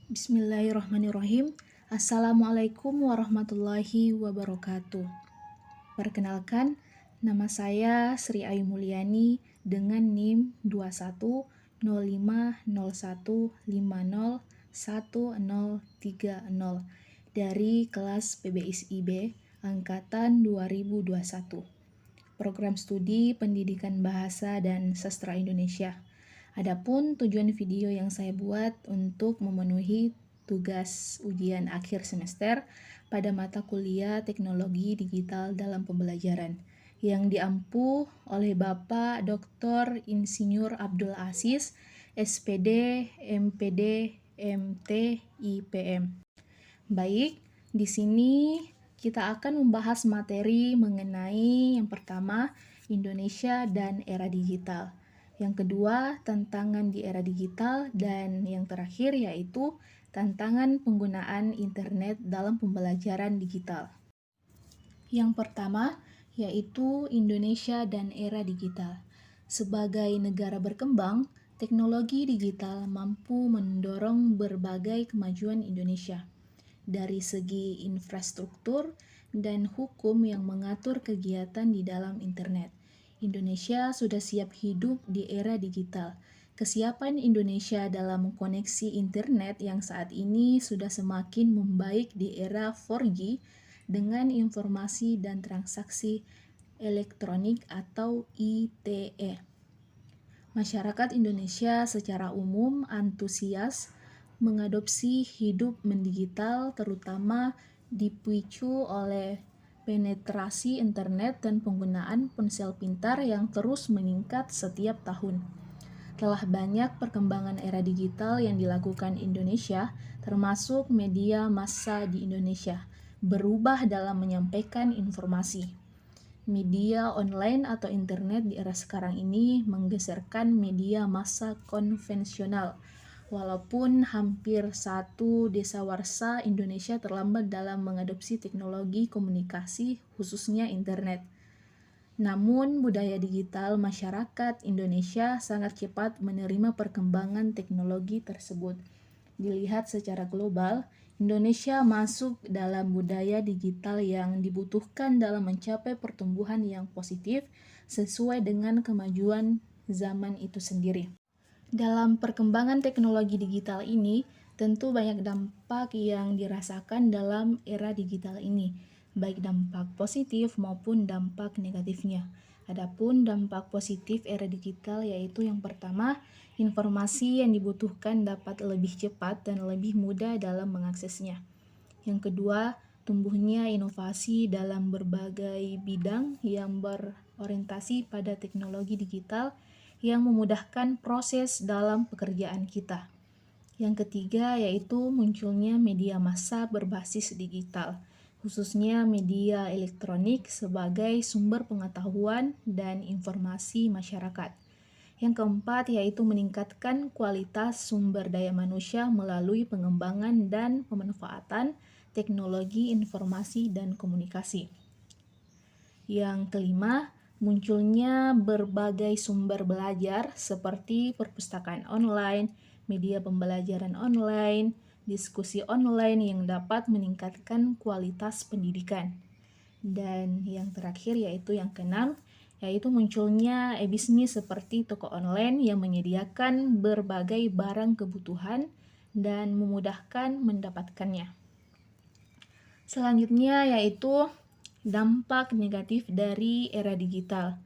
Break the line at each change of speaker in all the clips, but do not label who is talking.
Bismillahirrahmanirrahim. Assalamualaikum warahmatullahi wabarakatuh. Perkenalkan, nama saya Sri Ayu Mulyani dengan NIM 210501501030 dari kelas PBISIB angkatan 2021. Program Studi Pendidikan Bahasa dan Sastra Indonesia. Adapun tujuan video yang saya buat untuk memenuhi tugas ujian akhir semester pada mata kuliah Teknologi Digital dalam Pembelajaran yang diampu oleh Bapak Dr. Insinyur Abdul Aziz, SPD, MPD, MT, IPM. Baik, di sini kita akan membahas materi mengenai yang pertama, Indonesia dan era digital. Yang kedua, tantangan di era digital, dan yang terakhir yaitu tantangan penggunaan internet dalam pembelajaran digital. Yang pertama, yaitu Indonesia dan era digital. Sebagai negara berkembang, teknologi digital mampu mendorong berbagai kemajuan Indonesia. Dari segi infrastruktur dan hukum yang mengatur kegiatan di dalam internet, Indonesia sudah siap hidup di era digital. Kesiapan Indonesia dalam koneksi internet yang saat ini sudah semakin membaik di era 4G dengan informasi dan transaksi elektronik atau ITE. Masyarakat Indonesia secara umum antusias mengadopsi hidup mendigital, terutama dipicu oleh penetrasi internet dan penggunaan ponsel pintar yang terus meningkat setiap tahun. Telah banyak perkembangan era digital yang dilakukan Indonesia, termasuk media massa di Indonesia, berubah dalam menyampaikan informasi. Media online atau internet di era sekarang ini menggeserkan media massa konvensional. Walaupun hampir satu dasawarsa Indonesia terlambat dalam mengadopsi teknologi komunikasi, khususnya internet. Namun, budaya digital masyarakat Indonesia sangat cepat menerima perkembangan teknologi tersebut. Dilihat secara global, Indonesia masuk dalam budaya digital yang dibutuhkan dalam mencapai pertumbuhan yang positif sesuai dengan kemajuan zaman itu sendiri. Dalam perkembangan teknologi digital ini, tentu banyak dampak yang dirasakan dalam era digital ini, baik dampak positif maupun dampak negatifnya. Adapun dampak positif era digital yaitu yang pertama, informasi yang dibutuhkan dapat lebih cepat dan lebih mudah dalam mengaksesnya. Yang kedua, tumbuhnya inovasi dalam berbagai bidang yang berorientasi pada teknologi digital yang memudahkan proses dalam pekerjaan kita. Yang ketiga yaitu munculnya media massa berbasis digital, khususnya media elektronik sebagai sumber pengetahuan dan informasi masyarakat. Yang keempat yaitu meningkatkan kualitas sumber daya manusia melalui pengembangan dan pemanfaatan teknologi informasi dan komunikasi. Yang kelima, munculnya berbagai sumber belajar seperti perpustakaan online, media pembelajaran online, diskusi online yang dapat meningkatkan kualitas pendidikan. Dan yang terakhir yaitu yang keenam, yaitu munculnya e-bisnis seperti toko online yang menyediakan berbagai barang kebutuhan dan memudahkan mendapatkannya. Selanjutnya yaitu dampak negatif dari era digital.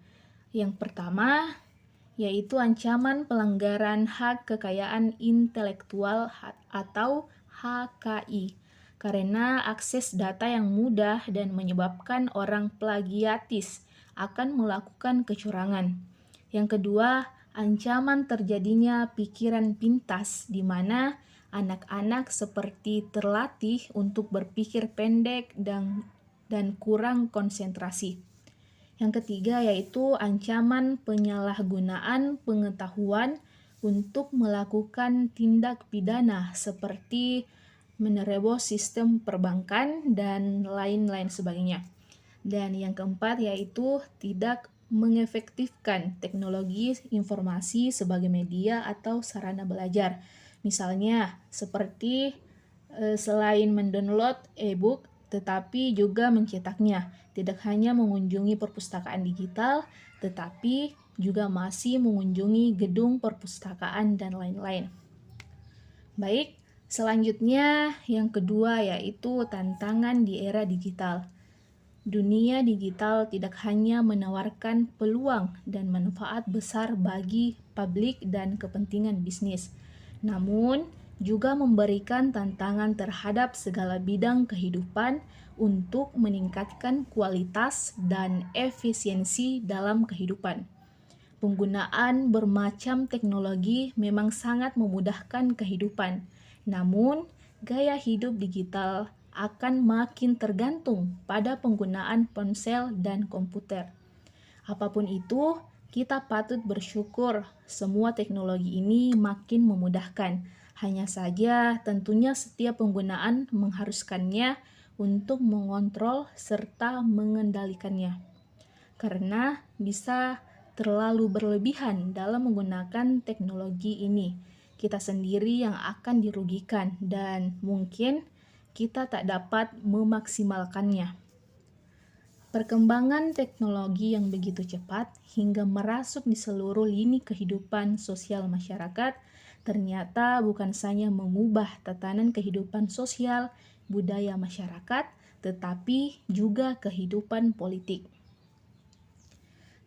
Yang pertama, yaitu ancaman pelanggaran hak kekayaan intelektual atau HKI, karena akses data yang mudah dan menyebabkan orang plagiatis akan melakukan kecurangan. Yang kedua, ancaman terjadinya pikiran pintas di mana anak-anak seperti terlatih untuk berpikir pendek dan kurang konsentrasi. Yang ketiga yaitu ancaman penyalahgunaan pengetahuan untuk melakukan tindak pidana seperti menerobos sistem perbankan dan lain-lain sebagainya. Dan yang keempat yaitu tidak mengefektifkan teknologi informasi sebagai media atau sarana belajar. Misalnya, seperti selain mendownload e-book, tetapi juga mencetaknya. Tidak hanya mengunjungi perpustakaan digital, tetapi juga masih mengunjungi gedung perpustakaan dan lain-lain. Baik, selanjutnya yang kedua yaitu tantangan di era digital. Dunia digital tidak hanya menawarkan peluang dan manfaat besar bagi publik dan kepentingan bisnis, namun juga memberikan tantangan terhadap segala bidang kehidupan untuk meningkatkan kualitas dan efisiensi dalam kehidupan. Penggunaan bermacam teknologi memang sangat memudahkan kehidupan, namun gaya hidup digital akan makin tergantung pada penggunaan ponsel dan komputer. Apapun itu, kita patut bersyukur semua teknologi ini makin memudahkan. Hanya saja tentunya setiap penggunaan mengharuskannya untuk mengontrol serta mengendalikannya. Karena bisa terlalu berlebihan dalam menggunakan teknologi ini. Kita sendiri yang akan dirugikan dan mungkin kita tak dapat memaksimalkannya. Perkembangan teknologi yang begitu cepat hingga merasuk di seluruh lini kehidupan sosial masyarakat ternyata bukan saja mengubah tatanan kehidupan sosial budaya masyarakat, tetapi juga kehidupan politik.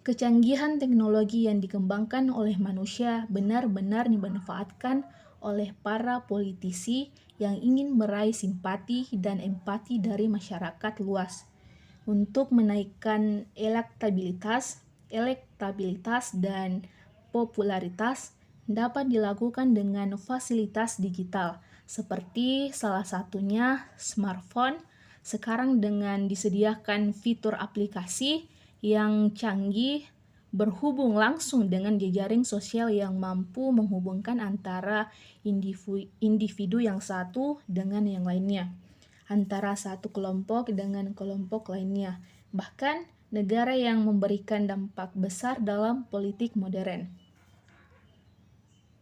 Kecanggihan teknologi yang dikembangkan oleh manusia benar-benar dimanfaatkan oleh para politisi yang ingin meraih simpati dan empati dari masyarakat luas untuk menaikkan elektabilitas dan popularitas dapat dilakukan dengan fasilitas digital seperti salah satunya smartphone. Sekarang dengan disediakan fitur aplikasi yang canggih berhubung langsung dengan jejaring sosial yang mampu menghubungkan antara individu yang satu dengan yang lainnya, antara satu kelompok dengan kelompok lainnya, bahkan negara yang memberikan dampak besar dalam politik modern.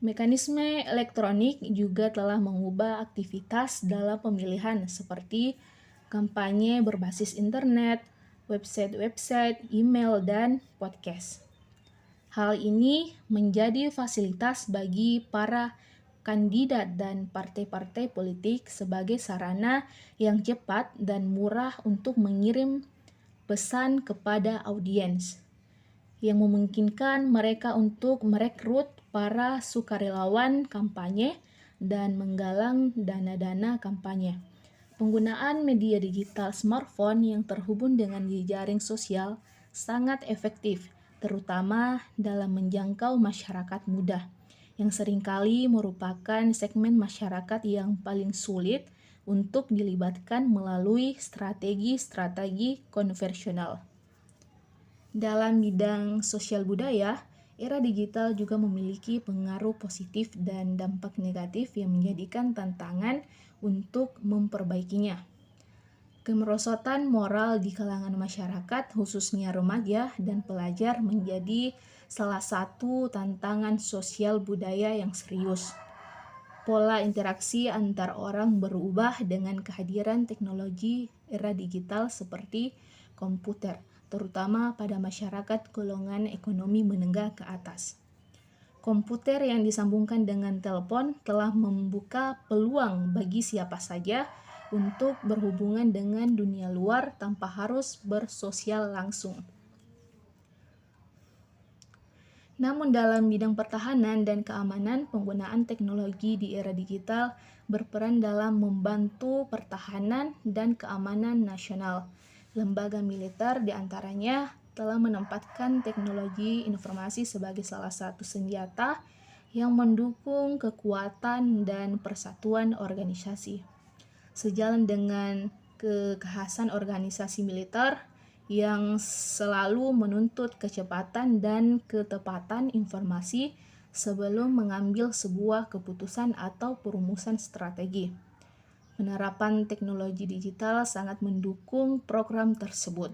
Mekanisme elektronik juga telah mengubah aktivitas dalam pemilihan seperti kampanye berbasis internet, website, email, dan podcast. Hal ini menjadi fasilitas bagi para kandidat dan partai-partai politik sebagai sarana yang cepat dan murah untuk mengirim pesan kepada audiens, yang memungkinkan mereka untuk merekrut para sukarelawan kampanye dan menggalang dana-dana kampanye. Penggunaan media digital smartphone yang terhubung dengan jejaring sosial sangat efektif, terutama dalam menjangkau masyarakat muda, yang seringkali merupakan segmen masyarakat yang paling sulit untuk dilibatkan melalui strategi-strategi konvensional. Dalam bidang sosial budaya, era digital juga memiliki pengaruh positif dan dampak negatif yang menjadikan tantangan untuk memperbaikinya. Kemerosotan moral di kalangan masyarakat, khususnya remaja dan pelajar, menjadi salah satu tantangan sosial budaya yang serius. Pola interaksi antar orang berubah dengan kehadiran teknologi era digital seperti komputer, terutama pada masyarakat golongan ekonomi menengah ke atas. Komputer yang disambungkan dengan telepon telah membuka peluang bagi siapa saja untuk berhubungan dengan dunia luar tanpa harus bersosial langsung. Namun dalam bidang pertahanan dan keamanan, penggunaan teknologi di era digital berperan dalam membantu pertahanan dan keamanan nasional. Lembaga militer diantaranya telah menempatkan teknologi informasi sebagai salah satu senjata yang mendukung kekuatan dan persatuan organisasi. Sejalan dengan kekhasan organisasi militer yang selalu menuntut kecepatan dan ketepatan informasi sebelum mengambil sebuah keputusan atau perumusan strategi. Penerapan teknologi digital sangat mendukung program tersebut.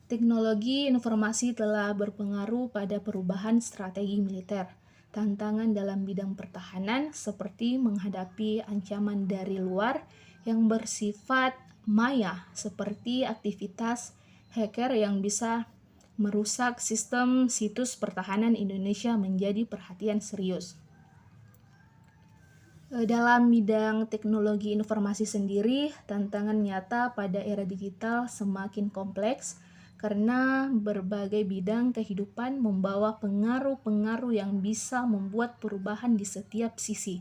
Teknologi informasi telah berpengaruh pada perubahan strategi militer. tantangan dalam bidang pertahanan seperti menghadapi ancaman dari luar yang bersifat maya seperti aktivitas hacker yang bisa merusak sistem situs pertahanan Indonesia menjadi perhatian serius. Dalam bidang teknologi informasi sendiri, tantangan nyata pada era digital semakin kompleks karena berbagai bidang kehidupan membawa pengaruh-pengaruh yang bisa membuat perubahan di setiap sisi.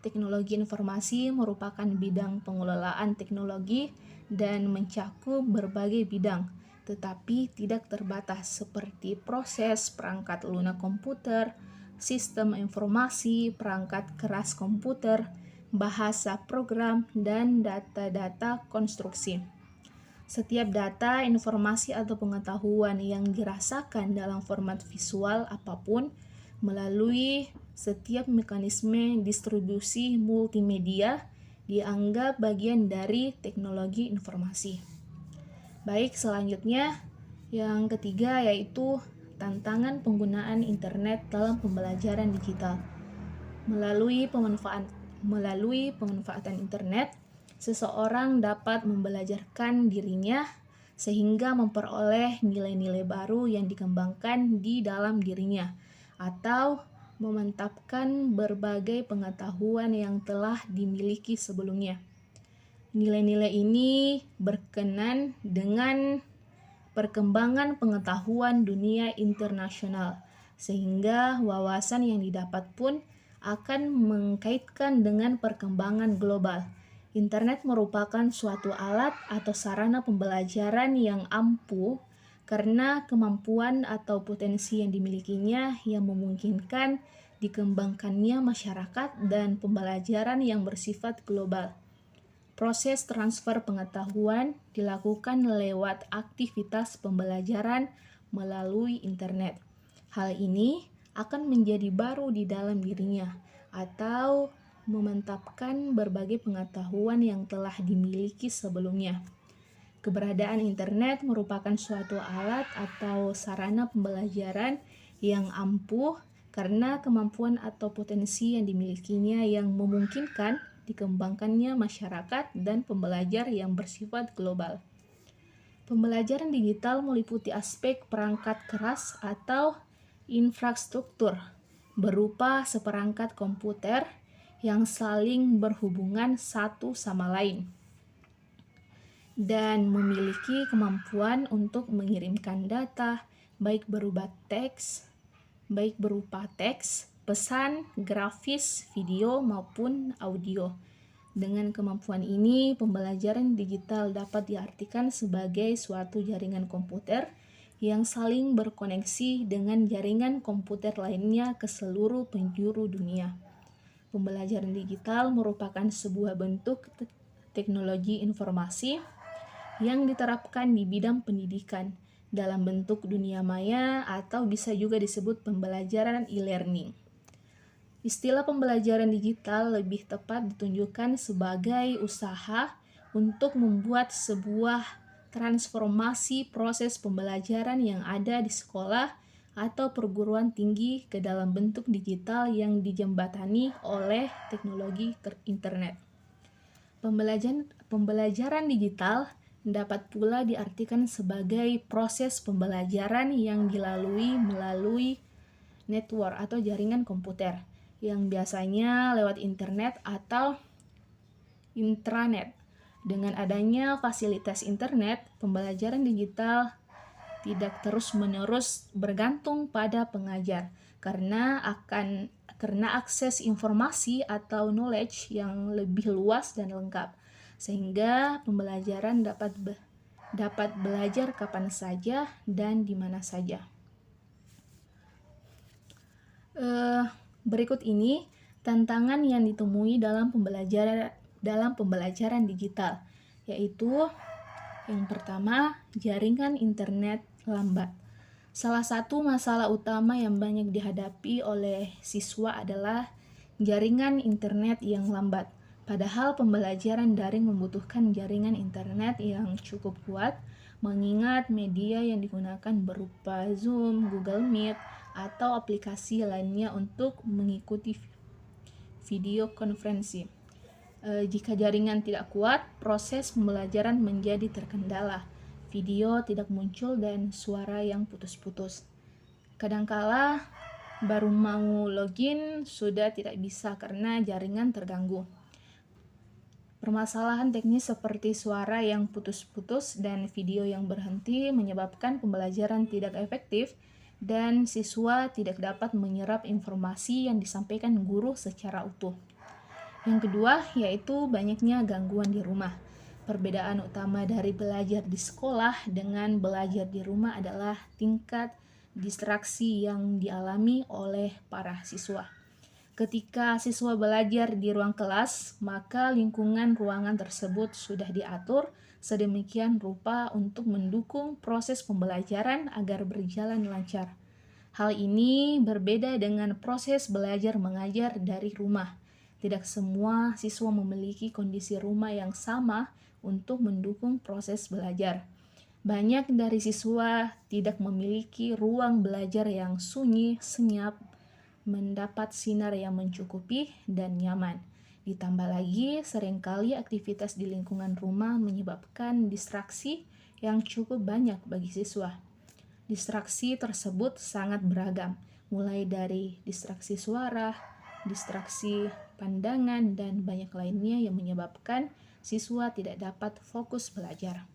Teknologi informasi merupakan bidang pengelolaan teknologi dan mencakup berbagai bidang, tetapi tidak terbatas seperti proses perangkat lunak komputer, sistem informasi, perangkat keras komputer, bahasa program, dan data-data konstruksi. Setiap data, informasi, atau pengetahuan yang dirasakan dalam format visual apapun melalui setiap mekanisme distribusi multimedia dianggap bagian dari teknologi informasi. Baik, selanjutnya yang ketiga yaitu tantangan penggunaan internet dalam pembelajaran digital. Melalui pemanfaatan internet, seseorang dapat membelajarkan dirinya sehingga memperoleh nilai-nilai baru yang dikembangkan di dalam dirinya atau memantapkan berbagai pengetahuan yang telah dimiliki sebelumnya. Nilai-nilai ini berkenan dengan perkembangan pengetahuan dunia internasional, sehingga wawasan yang didapat pun akan mengkaitkan dengan perkembangan global. Internet merupakan suatu alat atau sarana pembelajaran yang ampuh karena kemampuan atau potensi yang dimilikinya yang memungkinkan dikembangkannya masyarakat dan pembelajaran yang bersifat global. Proses transfer pengetahuan dilakukan lewat aktivitas pembelajaran melalui internet. Hal ini akan menjadi baru di dalam dirinya atau memantapkan berbagai pengetahuan yang telah dimiliki sebelumnya. Keberadaan internet merupakan suatu alat atau sarana pembelajaran yang ampuh karena kemampuan atau potensi yang dimilikinya yang memungkinkan dikembangkannya masyarakat dan pembelajar yang bersifat global. Pembelajaran digital meliputi aspek perangkat keras atau infrastruktur berupa seperangkat komputer yang saling berhubungan satu sama lain dan memiliki kemampuan untuk mengirimkan data baik berupa teks, pesan, grafis, video, maupun audio. Dengan kemampuan ini, pembelajaran digital dapat diartikan sebagai suatu jaringan komputer yang saling berkoneksi dengan jaringan komputer lainnya ke seluruh penjuru dunia. Pembelajaran digital merupakan sebuah bentuk teknologi informasi yang diterapkan di bidang pendidikan dalam bentuk dunia maya atau bisa juga disebut pembelajaran e-learning. Istilah pembelajaran digital lebih tepat ditunjukkan sebagai usaha untuk membuat sebuah transformasi proses pembelajaran yang ada di sekolah atau perguruan tinggi ke dalam bentuk digital yang dijembatani oleh teknologi internet. Pembelajaran digital dapat pula diartikan sebagai proses pembelajaran yang dilalui melalui network atau jaringan komputer yang biasanya lewat internet atau intranet. Dengan adanya fasilitas internet, pembelajaran digital tidak terus-menerus bergantung pada pengajar karena akses informasi atau knowledge yang lebih luas dan lengkap, sehingga pembelajaran dapat belajar kapan saja dan di mana saja. Berikut ini tantangan yang ditemui dalam pembelajaran digital, yaitu yang pertama, jaringan internet lambat. Salah satu masalah utama yang banyak dihadapi oleh siswa adalah jaringan internet yang lambat. Padahal pembelajaran daring membutuhkan jaringan internet yang cukup kuat, mengingat media yang digunakan berupa Zoom, Google Meet, atau aplikasi lainnya untuk mengikuti video konferensi. Jika jaringan tidak kuat, proses pembelajaran menjadi terkendala. Video tidak muncul dan suara yang putus-putus. Kadangkala baru mau login sudah tidak bisa karena jaringan terganggu. Permasalahan teknis seperti suara yang putus-putus dan video yang berhenti menyebabkan pembelajaran tidak efektif dan siswa tidak dapat menyerap informasi yang disampaikan guru secara utuh. Yang kedua, yaitu banyaknya gangguan di rumah. Perbedaan utama dari belajar di sekolah dengan belajar di rumah adalah tingkat distraksi yang dialami oleh para siswa. Ketika siswa belajar di ruang kelas, maka lingkungan ruangan tersebut sudah diatur sedemikian rupa untuk mendukung proses pembelajaran agar berjalan lancar. Hal ini berbeda dengan proses belajar mengajar dari rumah. Tidak semua siswa memiliki kondisi rumah yang sama untuk mendukung proses belajar. Banyak dari siswa tidak memiliki ruang belajar yang sunyi, senyap, mendapat sinar yang mencukupi dan nyaman. Ditambah lagi, seringkali aktivitas di lingkungan rumah menyebabkan distraksi yang cukup banyak bagi siswa. Distraksi tersebut sangat beragam, mulai dari distraksi suara, distraksi pandangan, dan banyak lainnya yang menyebabkan siswa tidak dapat fokus belajar.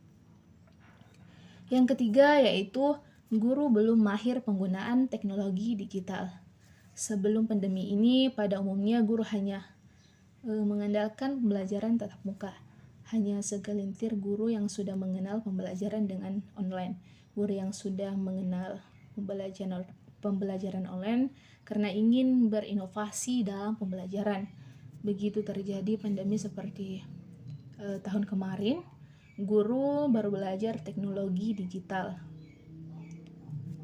Yang ketiga yaitu guru belum mahir penggunaan teknologi digital. Sebelum pandemi ini, pada umumnya guru hanya mengandalkan pembelajaran tatap muka. Hanya segelintir guru yang sudah mengenal pembelajaran dengan online. Guru yang sudah mengenal pembelajaran online karena ingin berinovasi dalam pembelajaran. Begitu terjadi pandemi seperti tahun kemarin, guru baru belajar teknologi digital.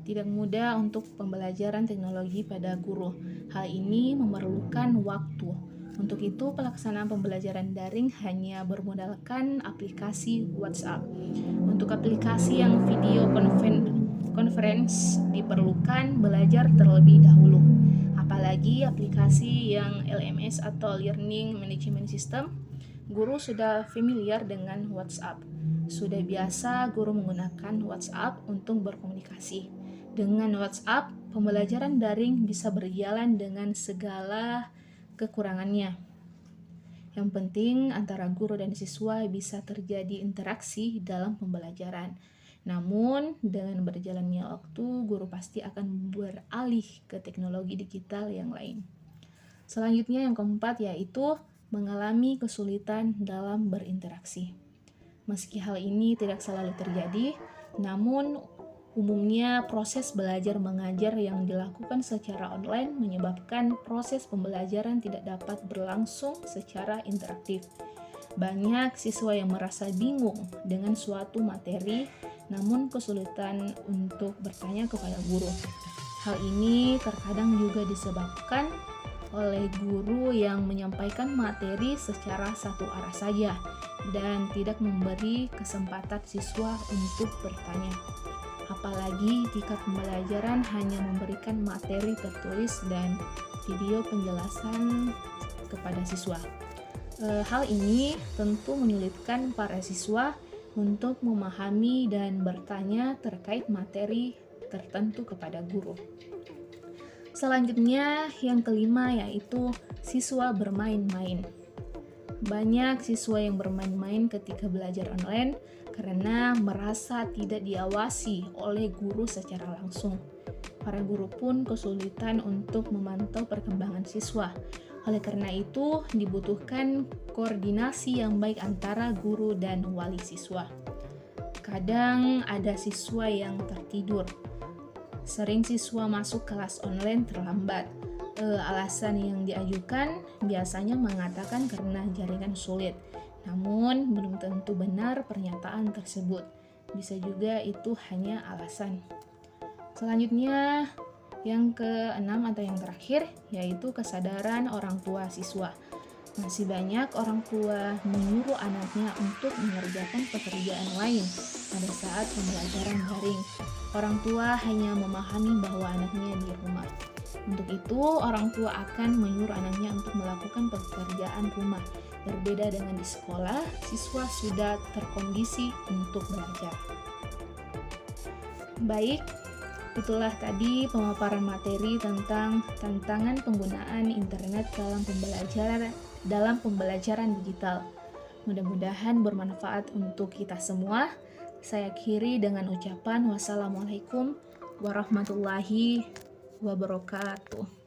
Tidak mudah untuk pembelajaran teknologi pada guru. Hal ini memerlukan waktu. Untuk itu, pelaksanaan pembelajaran daring hanya bermodalkan aplikasi WhatsApp. Untuk aplikasi yang video conference diperlukan belajar terlebih dahulu. Apalagi aplikasi yang LMS atau Learning Management System, guru sudah familiar dengan WhatsApp. Sudah biasa guru menggunakan WhatsApp untuk berkomunikasi. Dengan WhatsApp, pembelajaran daring bisa berjalan dengan segala kekurangannya. Yang penting antara guru dan siswa bisa terjadi interaksi dalam pembelajaran. Namun, dengan berjalannya waktu, guru pasti akan beralih ke teknologi digital yang lain. Selanjutnya yang keempat yaitu mengalami kesulitan dalam berinteraksi. Meski hal ini tidak selalu terjadi, namun umumnya proses belajar mengajar yang dilakukan secara online menyebabkan proses pembelajaran tidak dapat berlangsung secara interaktif. Banyak siswa yang merasa bingung dengan suatu materi, namun kesulitan untuk bertanya kepada guru. Hal ini terkadang juga disebabkan oleh guru yang menyampaikan materi secara satu arah saja dan tidak memberi kesempatan siswa untuk bertanya. Apalagi jika pembelajaran hanya memberikan materi tertulis dan video penjelasan kepada siswa. Hal ini tentu menyulitkan para siswa untuk memahami dan bertanya terkait materi tertentu kepada guru. Selanjutnya, yang kelima yaitu siswa bermain-main. Banyak siswa yang bermain-main ketika belajar online karena merasa tidak diawasi oleh guru secara langsung. Para guru pun kesulitan untuk memantau perkembangan siswa. Oleh karena itu, dibutuhkan koordinasi yang baik antara guru dan wali siswa. Kadang ada siswa yang tertidur. Sering siswa masuk kelas online terlambat. Alasan yang diajukan biasanya mengatakan karena jaringan sulit. Namun, belum tentu benar pernyataan tersebut. Bisa juga itu hanya alasan. Selanjutnya, yang keenam atau yang terakhir, yaitu kesadaran orang tua siswa. Masih banyak orang tua menyuruh anaknya untuk mengerjakan pekerjaan lain pada saat pembelajaran daring. Orang tua hanya memahami bahwa anaknya di rumah. Untuk itu, orang tua akan menyuruh anaknya untuk melakukan pekerjaan rumah. Berbeda dengan di sekolah, siswa sudah terkondisi untuk belajar. Baik, itulah tadi pemaparan materi tentang tantangan penggunaan internet dalam pembelajaran digital. Mudah-mudahan bermanfaat untuk kita semua. Saya akhiri dengan ucapan wassalamualaikum warahmatullahi wabarakatuh.